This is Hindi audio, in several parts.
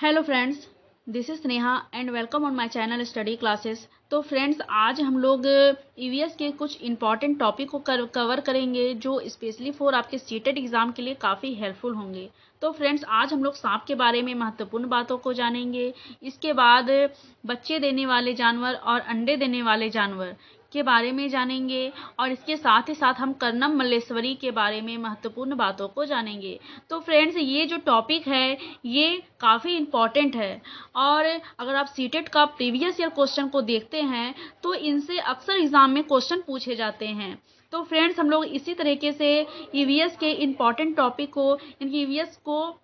Hello friends, this is Sneha and welcome on my channel study classes. तो फ्रेंड्स, आज हम लोग ईवीएस के कुछ इंपॉर्टेंट टॉपिक को कवर करेंगे जो स्पेशली फॉर आपके सीटेट एग्ज़ाम के लिए काफ़ी हेल्पफुल होंगे। तो फ्रेंड्स, आज हम लोग सांप के बारे में महत्वपूर्ण बातों को जानेंगे। इसके बाद बच्चे देने वाले जानवर और अंडे देने वाले जानवर के बारे में जानेंगे और इसके साथ ही साथ हम कर्णम मल्लेश्वरी के बारे में महत्वपूर्ण बातों को जानेंगे। तो फ्रेंड्स, ये जो टॉपिक है ये काफ़ी इम्पॉर्टेंट है और अगर आप सीटेट का प्रीवियस ईयर क्वेश्चन को देखते हैं तो इनसे अक्सर एग्जाम में क्वेश्चन पूछे जाते हैं। तो फ्रेंड्स, हम लोग इसी तरीके से ईवीएस के इम्पॉर्टेंट टॉपिक को, इनकी ईवीएस को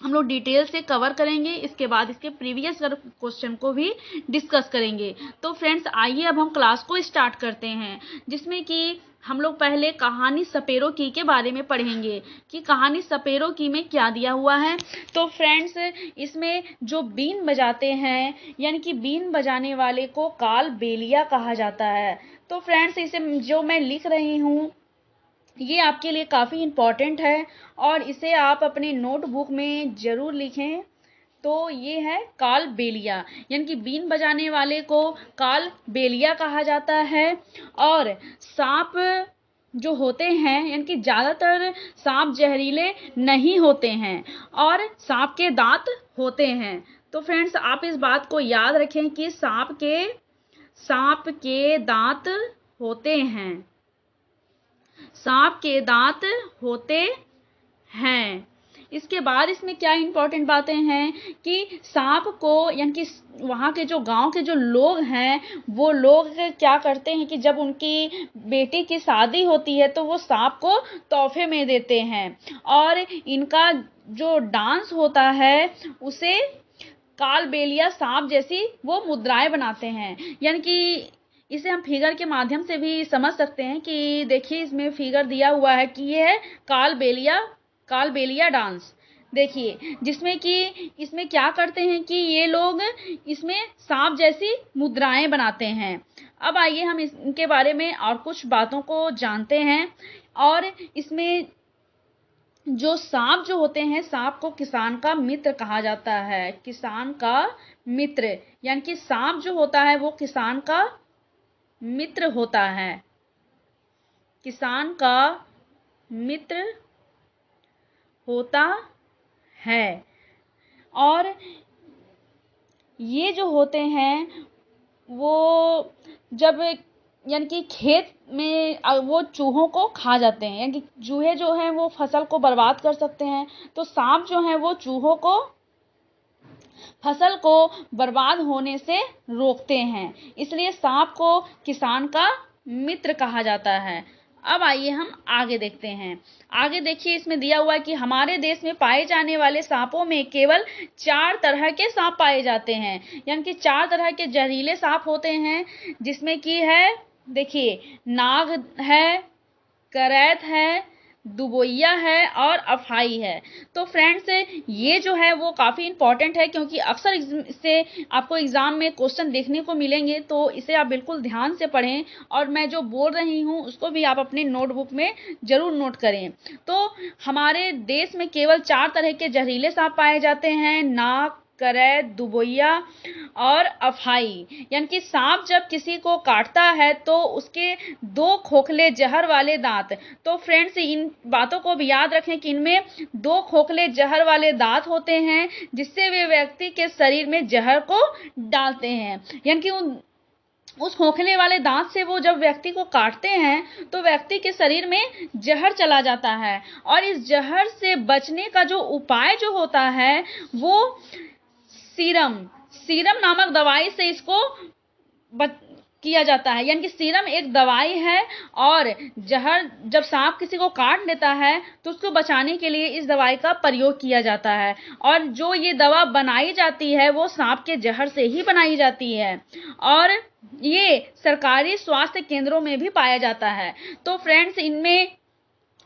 हम लोग डिटेल से कवर करेंगे। इसके बाद इसके प्रीवियस क्वेश्चन को भी डिस्कस करेंगे। तो फ्रेंड्स, आइए अब हम क्लास को स्टार्ट करते हैं, जिसमें कि हम लोग पहले कहानी सपेरो की के बारे में पढ़ेंगे कि कहानी सपेरो की में क्या दिया हुआ है। तो फ्रेंड्स, इसमें जो बीन बजाते हैं यानी कि बीन बजाने वाले को काल बेलिया कहा जाता है। तो फ्रेंड्स, इसे जो मैं लिख रही हूँ ये आपके लिए काफ़ी इम्पॉर्टेंट है और इसे आप अपने नोटबुक में ज़रूर लिखें। तो ये है काल बेलिया, यानी कि बीन बजाने वाले को काल बेलिया कहा जाता है। और सांप जो होते हैं यानी कि ज़्यादातर सांप जहरीले नहीं होते हैं और सांप के दांत होते हैं। तो फ्रेंड्स, आप इस बात को याद रखें कि सांप के दांत होते हैं, सांप के दांत होते हैं। इसके बाद इसमें क्या इंपॉर्टेंट बातें हैं कि सांप को यानी कि वहाँ के जो गांव के जो लोग हैं वो लोग क्या करते हैं कि जब उनकी बेटी की शादी होती है तो वो सांप को तोहफे में देते हैं और इनका जो डांस होता है उसे कालबेलिया सांप जैसी वो मुद्राएं बनाते हैं। यानी कि इसे हम फिगर के माध्यम से भी समझ सकते हैं कि देखिए इसमें फिगर दिया हुआ है कि ये है कालबेलिया डांस। देखिए जिसमें कि इसमें क्या करते हैं कि ये लोग इसमें सांप जैसी मुद्राएं बनाते हैं। अब आइए हम इनके बारे में और कुछ बातों को जानते हैं। और इसमें जो सांप जो होते हैं, सांप को किसान का मित्र कहा जाता है। किसान का मित्र यानी कि सांप जो होता है वो किसान का मित्र होता है, किसान का मित्र होता है। और ये जो होते हैं वो जब यानी कि खेत में वो चूहों को खा जाते हैं, यानी कि चूहे जो हैं वो फसल को बर्बाद कर सकते हैं। तो सांप जो है वो चूहों को, फसल को बर्बाद होने से रोकते हैं, इसलिए सांप को किसान का मित्र कहा जाता है। अब आइए हम आगे देखते हैं। आगे देखिए इसमें दिया हुआ है कि हमारे देश में पाए जाने वाले सांपों में केवल 4 तरह के सांप पाए जाते हैं, यानी कि 4 तरह के जहरीले सांप होते हैं, जिसमें कि है, देखिए, नाग है, करैत है, दुबोइया है और अफाई है। तो फ्रेंड्स, ये जो है वो काफ़ी इंपॉर्टेंट है क्योंकि अक्सर इससे आपको एग्जाम में क्वेश्चन देखने को मिलेंगे। तो इसे आप बिल्कुल ध्यान से पढ़ें और मैं जो बोल रही हूँ उसको भी आप अपने नोटबुक में ज़रूर नोट करें। तो हमारे देश में केवल 4 तरह के जहरीले सांप पाए जाते हैं, नाग, करैत, दुबोइया और अफाई। यानी कि सांप जब किसी को काटता है तो उसके 2 खोखले जहर वाले दांत, तो फ्रेंड्स इन बातों को भी याद रखें कि इनमें 2 खोखले जहर वाले दांत होते हैं, जिससे वे व्यक्ति के शरीर में जहर को डालते हैं। यानी कि उस खोखले वाले दांत से वो जब व्यक्ति को काटते हैं तो व्यक्ति के शरीर में जहर चला जाता है और इस जहर से बचने का जो उपाय जो होता है वो सीरम नामक दवाई से इसको किया जाता है। यानी कि सीरम एक दवाई है और जहर जब सांप किसी को काट लेता है तो उसको बचाने के लिए इस दवाई का प्रयोग किया जाता है और जो ये दवा बनाई जाती है वो सांप के जहर से ही बनाई जाती है और ये सरकारी स्वास्थ्य केंद्रों में भी पाया जाता है। तो फ्रेंड्स, इनमें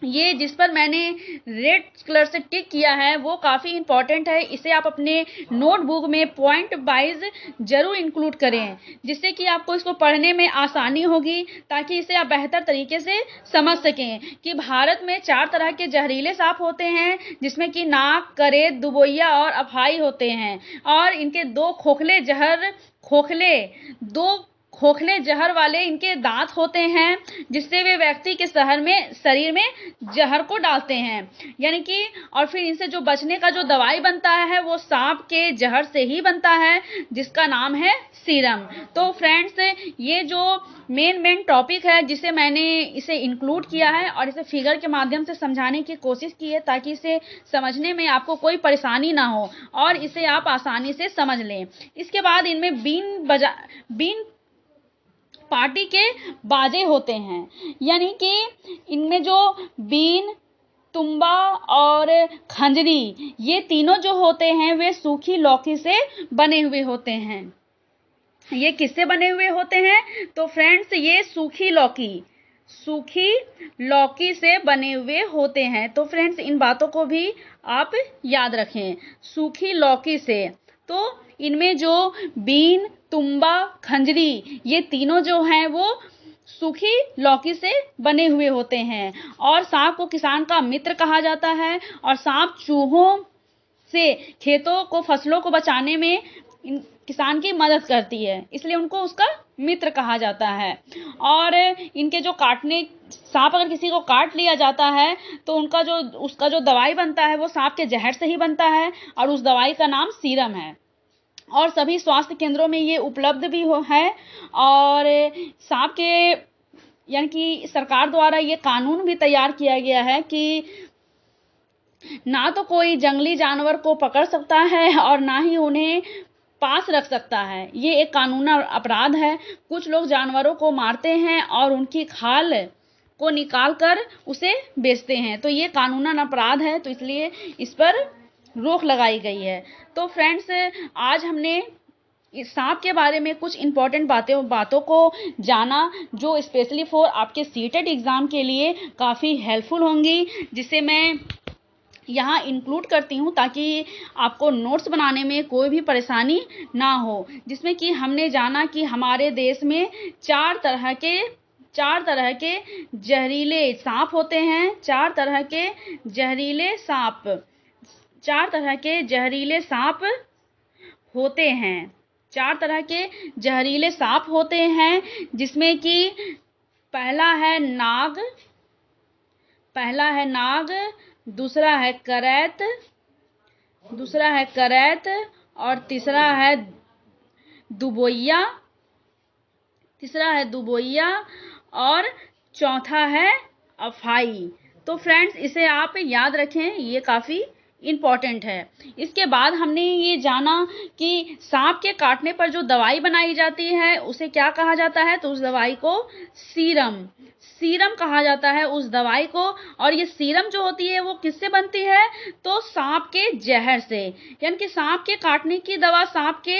ये जिस पर मैंने रेड कलर से टिक किया है वो काफ़ी इम्पॉर्टेंट है। इसे आप अपने नोटबुक में पॉइंट वाइज ज़रूर इंक्लूड करें, जिससे कि आपको इसको पढ़ने में आसानी होगी, ताकि इसे आप बेहतर तरीके से समझ सकें कि भारत में 4 तरह के जहरीले सांप होते हैं, जिसमें कि नाग, करेत, दुबोइया और अफाई होते हैं। और इनके दो खोखले जहर वाले इनके दांत होते हैं, जिससे वे व्यक्ति के शरीर में जहर को डालते हैं। यानी कि और फिर इनसे जो बचने का जो दवाई बनता है वो सांप के जहर से ही बनता है, जिसका नाम है सीरम। तो फ्रेंड्स, ये जो मेन टॉपिक है जिसे मैंने इसे इंक्लूड किया है और इसे फिगर के माध्यम से समझाने की कोशिश की है, ताकि इसे समझने में आपको कोई परेशानी ना हो और इसे आप आसानी से समझ लें। इसके बाद इनमें बीन पार्टी के बाजे होते हैं, यानी कि इनमें जो बीन, तुम्बा और खंजरी, ये तीनों जो होते हैं वे सूखी लौकी से बने हुए होते हैं। ये किससे बने हुए होते हैं? तो फ्रेंड्स, ये सूखी लौकी से बने हुए होते हैं। तो फ्रेंड्स, इन बातों को भी आप याद रखें, सूखी लौकी से। तो इनमें जो बीन, तुम्बा, खंजरी, ये तीनों जो हैं वो सूखी लौकी से बने हुए होते हैं। और सांप को किसान का मित्र कहा जाता है, और सांप चूहों से खेतों को, फसलों को बचाने में किसान की मदद करती है, इसलिए उनको उसका मित्र कहा जाता है। और इनके जो सांप अगर किसी को काट लिया जाता है तो उसका जो दवाई बनता है वो सांप के जहर से ही बनता है, और उस दवाई का नाम सीरम है। और सभी स्वास्थ्य केंद्रों में ये उपलब्ध भी है। और सांप के, यानी कि सरकार द्वारा ये कानून भी तैयार किया गया है कि ना तो कोई जंगली जानवर को पकड़ सकता है और ना ही उन्हें पास रख सकता है। ये एक कानूनी अपराध है। कुछ लोग जानवरों को मारते हैं और उनकी खाल को निकाल कर उसे बेचते हैं, तो ये कानूनन अपराध है, तो इसलिए इस पर रोक लगाई गई है। तो फ्रेंड्स, आज हमने इस सांप के बारे में कुछ इंपॉर्टेंट बातों को जाना, जो स्पेशली फॉर आपके सीटेट एग्जाम के लिए काफ़ी हेल्पफुल होंगी, जिसे मैं यहाँ इंक्लूड करती हूँ ताकि आपको नोट्स बनाने में कोई भी परेशानी ना हो। जिसमें कि हमने जाना कि हमारे देश में 4 तरह के जहरीले सांप होते हैं। 4 तरह के जहरीले सांप होते हैं, जिसमें कि पहला है नाग, दूसरा है करैत, और तीसरा है दुबोइया, और चौथा है अफाई। तो फ्रेंड्स, इसे आप याद रखें, ये काफ़ी इम्पॉर्टेंट है। इसके बाद हमने ये जाना कि सांप के काटने पर जो दवाई बनाई जाती है उसे क्या कहा जाता है? तो उस दवाई को सीरम कहा जाता है उस दवाई को। और ये सीरम जो होती है वो किससे बनती है? तो सांप के जहर से, यानी कि सांप के काटने की दवा सांप के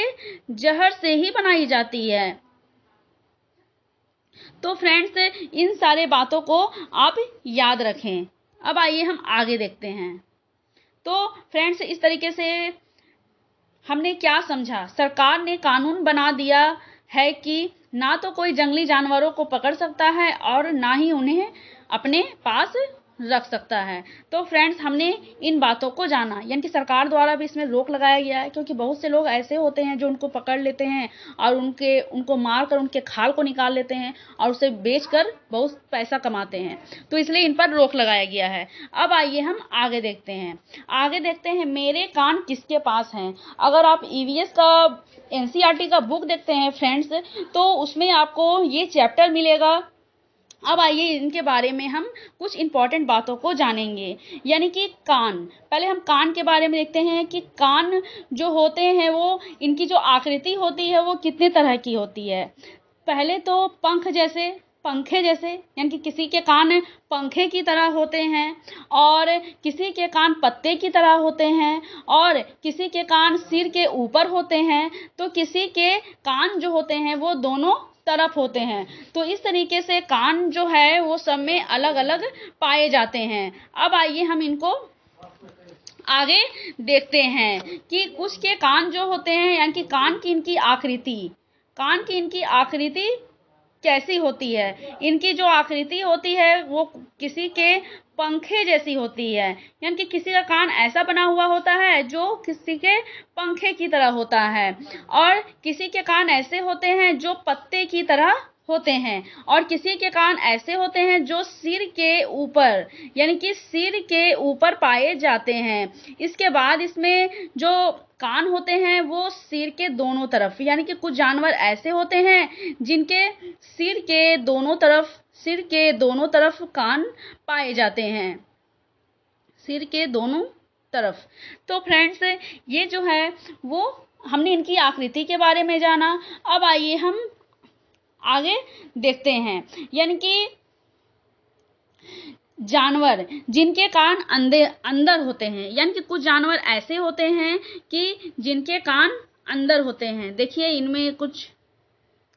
जहर से ही बनाई जाती है। तो फ्रेंड्स, इन सारे बातों को आप याद रखें। अब आइए हम आगे देखते हैं। तो फ्रेंड्स, इस तरीके से हमने क्या समझा? सरकार ने कानून बना दिया है कि ना तो कोई जंगली जानवरों को पकड़ सकता है और ना ही उन्हें अपने पास रख सकता है। तो फ्रेंड्स, हमने इन बातों को जाना, यानी कि सरकार द्वारा भी इसमें रोक लगाया गया है, क्योंकि बहुत से लोग ऐसे होते हैं जो उनको पकड़ लेते हैं और उनको मार कर उनके खाल को निकाल लेते हैं और उसे बेचकर बहुत पैसा कमाते हैं। तो इसलिए इन पर रोक लगाया गया है। अब आइए हम आगे देखते हैं मेरे कान किसके पास हैं। अगर आप ईवीएस का एनसीईआरटी का बुक देखते हैं फ्रेंड्स, तो उसमें आपको ये चैप्टर मिलेगा। अब आइए इनके बारे में हम कुछ इंपॉर्टेंट बातों को जानेंगे, यानी कि कान। पहले हम कान के बारे में देखते हैं कि कान जो होते हैं वो, इनकी जो आकृति होती है वो कितने तरह की होती है। पहले तो पंखे जैसे, यानी कि किसी के कान पंखे की तरह होते हैं, और किसी के कान पत्ते की तरह होते हैं, और किसी के कान सिर के ऊपर होते हैं, तो किसी के कान जो होते हैं वो दोनों तरफ होते हैं। तो इस तरीके से कान जो है वो सब में अलग अलग पाए जाते हैं। अब आइए हम इनको आगे देखते हैं कि कुछ के कान जो होते हैं, यानी कि कान की इनकी आकृति कैसी होती है। इनकी जो आकृति होती है वो किसी के पंखे जैसी होती है, यानी कि किसी का कान ऐसा बना हुआ होता है जो किसी के पंखे की तरह होता है, और किसी के कान ऐसे होते हैं जो पत्ते की तरह होते हैं, और किसी के कान ऐसे होते हैं जो सिर के ऊपर, यानी कि सिर के ऊपर पाए जाते हैं। इसके बाद इसमें जो कान होते हैं वो सिर के दोनों तरफ, यानी कि कुछ जानवर ऐसे होते हैं जिनके सिर के दोनों तरफ कान पाए जाते हैं, सिर के दोनों तरफ। तो फ्रेंड्स, ये जो है वो हमने इनकी आकृति के बारे में जाना। अब आइए हम आगे देखते हैं, यानी कि जानवर जिनके कान अंदर होते हैं, यानी कि कुछ जानवर ऐसे होते हैं कि जिनके कान अंदर होते हैं। देखिए इनमें कुछ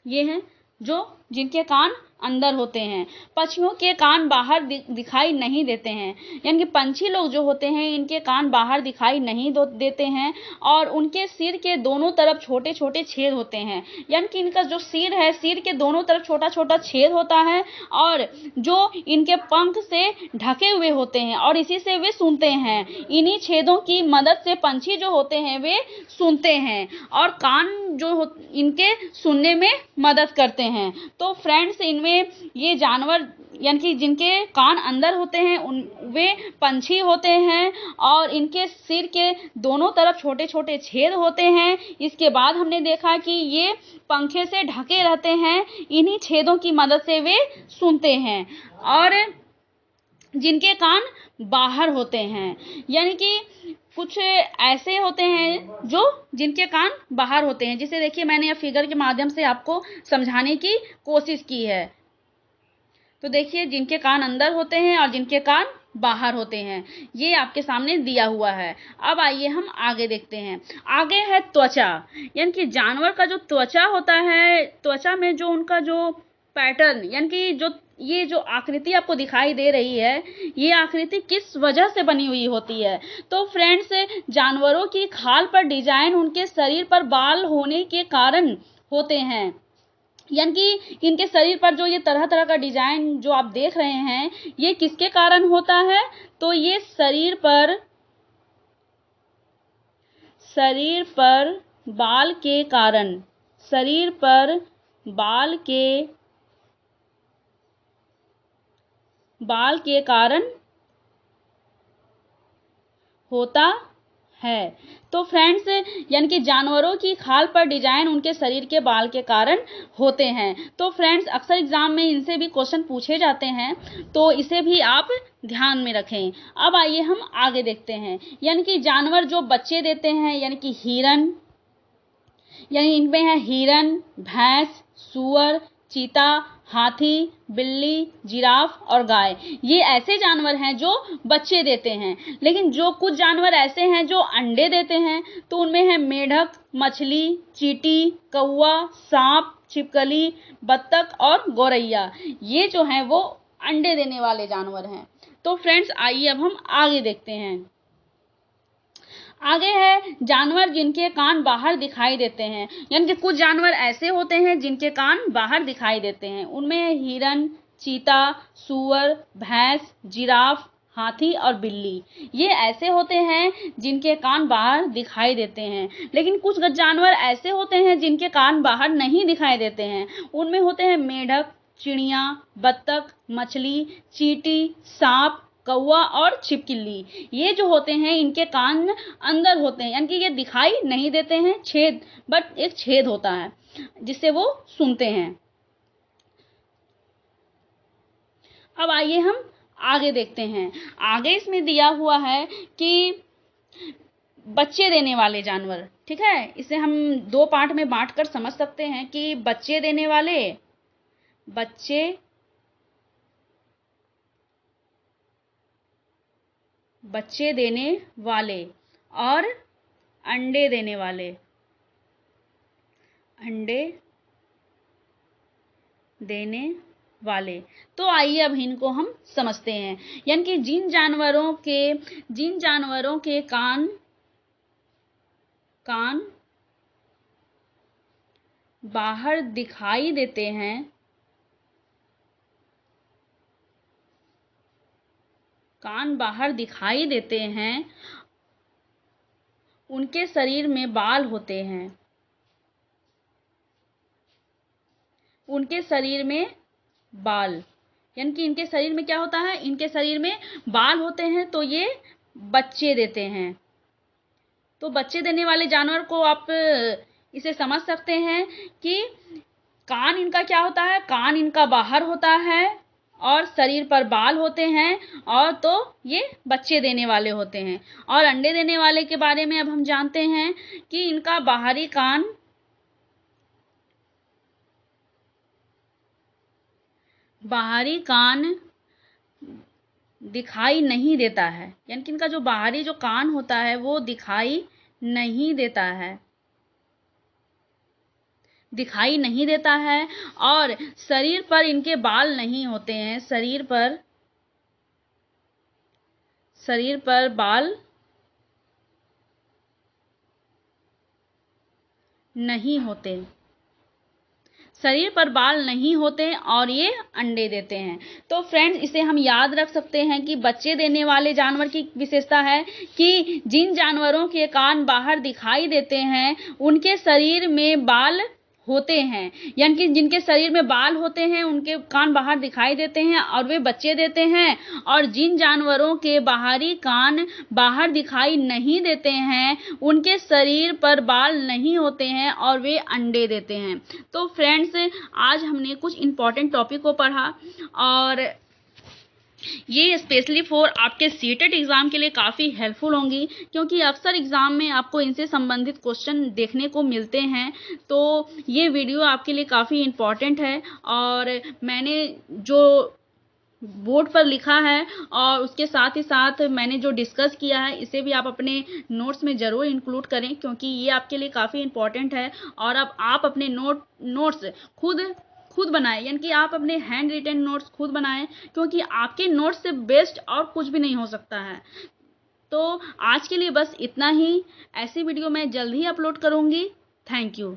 ये हैं जो जिनके कान अंदर होते हैं। पक्षियों के कान बाहर दिखाई नहीं देते हैं, यानी कि पंछी लोग जो होते हैं इनके कान बाहर दिखाई नहीं देते हैं, और उनके सिर के दोनों तरफ छोटे छोटे छेद होते हैं, यानी कि इनका जो सिर है, सिर के दोनों तरफ छोटा छोटा छेद होता है, और जो इनके पंख से ढके हुए होते हैं, और इसी से वे सुनते हैं। इन्हीं छेदों की मदद से पंछी जो होते हैं वे सुनते हैं, और कान जो इनके सुनने में मदद करते हैं। तो फ्रेंड्स, इनमें ये जानवर यानी कि जिनके कान अंदर होते हैं वे पंछी होते हैं, और इनके सिर के दोनों तरफ छोटे छोटे छेद होते हैं। इसके बाद हमने देखा कि ये पंखे से ढके रहते हैं, इन्हीं छेदों की मदद से वे सुनते हैं। और जिनके कान बाहर होते हैं, यानी कि कुछ ऐसे होते हैं जो जिनके कान बाहर होते हैं, जिसे देखिए मैंने यह फिगर के माध्यम से आपको समझाने की कोशिश की है। तो देखिए जिनके कान अंदर होते हैं और जिनके कान बाहर होते हैं, ये आपके सामने दिया हुआ है। अब आइए हम आगे देखते हैं। आगे है त्वचा, यानी कि जानवर का जो त्वचा होता है, त्वचा में जो उनका जो पैटर्न, यानी कि ये जो आकृति आपको दिखाई दे रही है, ये आकृति किस वजह से बनी हुई होती है। तो फ्रेंड्स, जानवरों की खाल पर डिजाइन उनके शरीर पर बाल होने के कारण होते हैं, यानी कि इनके शरीर पर जो ये तरह तरह का डिजाइन जो आप देख रहे हैं, ये किसके कारण होता है। तो ये शरीर पर बाल के कारण, शरीर पर बाल के कारण होता है। तो फ्रेंड्स, यानी कि जानवरों की खाल पर डिजाइन उनके शरीर के बाल के कारण होते हैं। तो फ्रेंड्स, अक्सर एग्जाम में इनसे भी क्वेश्चन पूछे जाते हैं, तो इसे भी आप ध्यान में रखें। अब आइए हम आगे देखते हैं, यानी कि जानवर जो बच्चे देते हैं, यानी कि हिरन, यानी इनमें है हिरन, भैंस, सूअर, चीता, हाथी, बिल्ली, जिराफ और गाय। ये ऐसे जानवर हैं जो बच्चे देते हैं। लेकिन जो कुछ जानवर ऐसे हैं जो अंडे देते हैं, तो उनमें है मेढक, मछली, चींटी, कौवा, सांप, छिपकली, बत्तख और गौरैया। ये जो हैं वो अंडे देने वाले जानवर हैं। तो फ्रेंड्स, आइए अब हम आगे देखते हैं। आगे है जानवर जिनके कान बाहर दिखाई देते हैं, यानी कि कुछ जानवर ऐसे होते हैं जिनके कान बाहर दिखाई देते हैं। उनमें हिरन, चीता, सूअर, भैंस, जिराफ, हाथी और बिल्ली। ये ऐसे होते हैं जिनके कान बाहर दिखाई देते हैं। लेकिन कुछ जानवर ऐसे होते हैं जिनके कान बाहर नहीं दिखाई देते हैं। उनमें होते हैं मेढक, चिड़िया, बत्तख, मछली, चींटी, सांप, कौवा और छिपकली। ये जो होते हैं इनके कान अंदर होते हैं, यानी कि ये दिखाई नहीं देते हैं, बट एक छेद होता है जिससे वो सुनते हैं। अब आइए हम आगे देखते हैं। आगे इसमें दिया हुआ है कि बच्चे देने वाले जानवर, ठीक है, इसे हम दो पार्ट में बांट कर समझ सकते हैं कि बच्चे देने वाले और अंडे देने वाले। देने वाले। तो आइए अब इनको हम समझते हैं। यानी कि जिन जानवरों के कान बाहर दिखाई देते हैं, उनके शरीर में बाल होते हैं। यानी कि इनके शरीर में क्या होता है? इनके शरीर में बाल होते हैं, तो ये बच्चे देते हैं। तो बच्चे देने वाले जानवर को आप इसे समझ सकते हैं कि कान इनका क्या होता है? कान इनका बाहर होता है और शरीर पर बाल होते हैं, और तो ये बच्चे देने वाले होते हैं। और अंडे देने वाले के बारे में अब हम जानते हैं कि इनका बाहरी कान दिखाई नहीं देता है। यानी कि इनका जो बाहरी जो कान होता है वो दिखाई नहीं देता है, और शरीर पर इनके बाल नहीं होते हैं। शरीर पर बाल नहीं होते और ये अंडे देते हैं। तो फ्रेंड्स, इसे हम याद रख सकते हैं कि बच्चे देने वाले जानवर की विशेषता है कि जिन जानवरों के कान बाहर दिखाई देते हैं उनके शरीर में बाल होते हैं। यानी कि जिनके शरीर में बाल होते हैं उनके कान बाहर दिखाई देते हैं और वे बच्चे देते हैं। और जिन जानवरों के बाहरी कान बाहर दिखाई नहीं देते हैं उनके शरीर पर बाल नहीं होते हैं और वे अंडे देते हैं। तो फ्रेंड्स, आज हमने कुछ इम्पोर्टेंट टॉपिक को पढ़ा, और ये स्पेशली फॉर आपके सीटेट एग्जाम के लिए काफ़ी हेल्पफुल होंगी, क्योंकि अक्सर एग्जाम में आपको इनसे संबंधित क्वेश्चन देखने को मिलते हैं। तो ये वीडियो आपके लिए काफ़ी इम्पॉर्टेंट है, और मैंने जो बोर्ड पर लिखा है और उसके साथ ही साथ मैंने जो डिस्कस किया है इसे भी आप अपने नोट्स में ज़रूर इंक्लूड करें, क्योंकि ये आपके लिए काफ़ी इम्पॉर्टेंट है। और अब आप अपने नोट्स खुद बनाएं, यानी कि आप अपने हैंड रिटन नोट्स खुद बनाएं, क्योंकि आपके नोट्स से बेस्ट और कुछ भी नहीं हो सकता है। तो आज के लिए बस इतना ही। ऐसी वीडियो मैं जल्द ही अपलोड करूँगी। Thank you.